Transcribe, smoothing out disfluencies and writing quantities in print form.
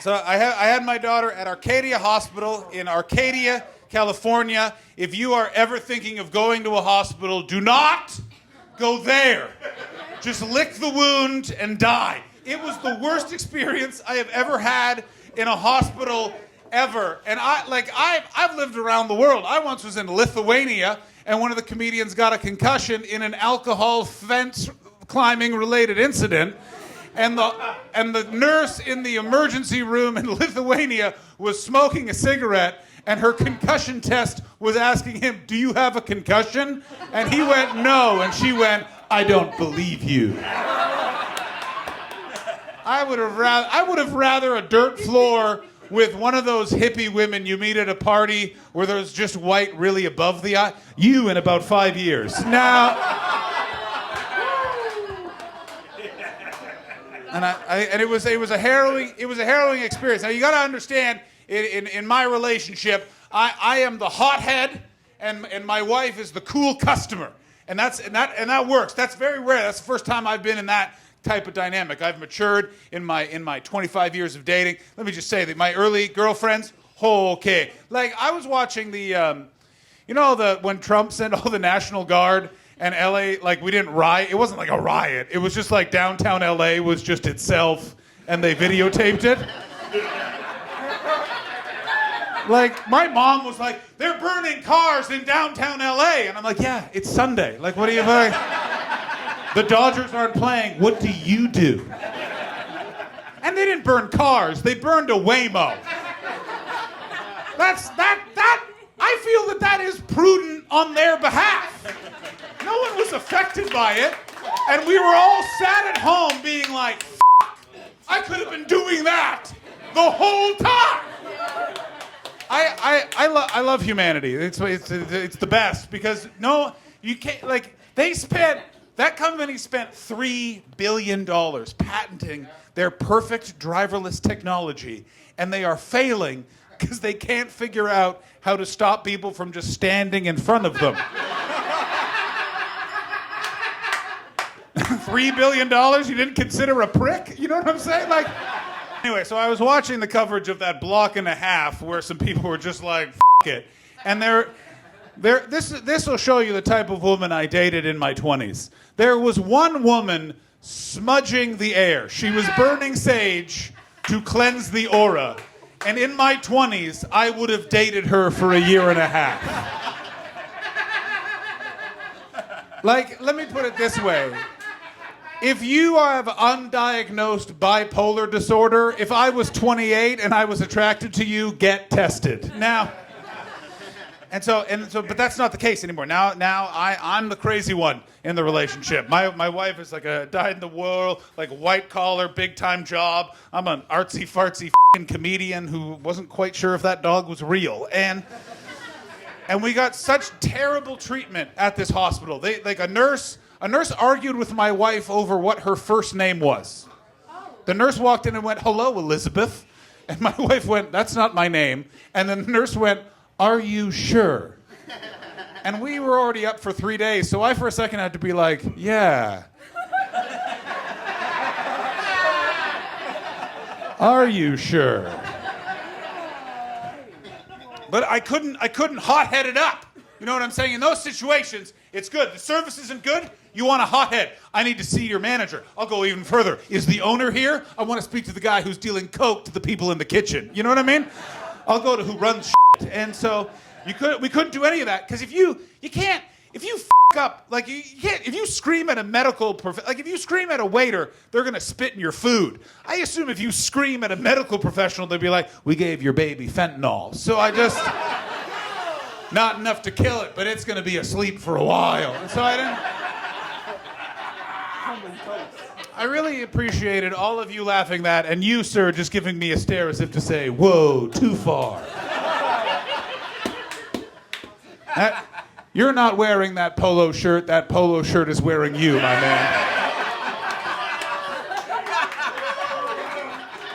So I had my daughter at Arcadia Hospital in Arcadia, California. If you are ever thinking of going to a hospital, do not go there. Just lick the wound and die. It was the worst experience I have ever had in a hospital ever. And I've lived around the world. I once was in Lithuania, and one of the comedians got a concussion in an alcohol fence climbing related incident. And the nurse in the emergency room in Lithuania was smoking a cigarette, and her concussion test was asking him, "Do you have a concussion?" And he went, "No." And she went, "I don't believe you." I would have rather a dirt floor with one of those hippie women you meet at a party where there's just white really above the eye. You in about 5 years. Now. And it was a harrowing experience. Now you got to understand, in my relationship, I am the hothead, and my wife is the cool customer, and that works. That's very rare. That's the first time I've been in that type of dynamic. I've matured in my 25 years of dating. Let me just say that my early girlfriends, okay. Like I was watching when Trump sent all the National Guard. And LA, like, we didn't riot. It wasn't like a riot. It was just like downtown LA was just itself, and they videotaped it. Like, my mom was like, "They're burning cars in downtown LA." And I'm like, "Yeah, it's Sunday. Like, what do you like? The Dodgers aren't playing. What do you do?" And they didn't burn cars. They burned a Waymo. I feel that is prudent on their behalf. No one was affected by it, and we were all sat at home being like, "F***, I could have been doing that the whole time." I love humanity. It's the best because you can't, like, that company spent $3 billion patenting their perfect driverless technology, and they are failing because they can't figure out how to stop people from just standing in front of them. $3 billion you didn't consider a prick? You know what I'm saying? Like, anyway, so I was watching the coverage of that block and a half where some people were just like, "F*** it." And this will show you the type of woman I dated in my 20s. There was one woman smudging the air. She was burning sage to cleanse the aura. And in my 20s, I would have dated her for a year and a half. Like, let me put it this way. If you have undiagnosed bipolar disorder, if I was 28 and I was attracted to you, get tested. Now, but that's not the case anymore. Now I'm the crazy one in the relationship. My wife is like a dyed-in-the-wool, like white collar, big time job. I'm an artsy fartsy f***ing comedian who wasn't quite sure if that dog was real. And we got such terrible treatment at this hospital. A nurse argued with my wife over what her first name was. The nurse walked in and went, "Hello, Elizabeth." And my wife went, "That's not my name." And then the nurse went, "Are you sure?" And we were already up for 3 days, so I for a second had to be like, "Yeah." "Are you sure?" But I couldn't hot-head it up. You know what I'm saying? In those situations, it's good. The service isn't good. You want a hothead. I need to see your manager. I'll go even further. Is the owner here? I want to speak to the guy who's dealing coke to the people in the kitchen. You know what I mean? I'll go to who runs shit. And so we couldn't do any of that because if you f*** up, like you can't, if you scream at a if you scream at a waiter, they're gonna spit in your food. I assume if you scream at a medical professional, they'll be like, "We gave your baby fentanyl." So not enough to kill it, but it's gonna be asleep for a while. And so I really appreciated all of you laughing that, and you, sir, just giving me a stare as if to say, "Whoa, too far." You're not wearing that polo shirt. That polo shirt is wearing you, my man.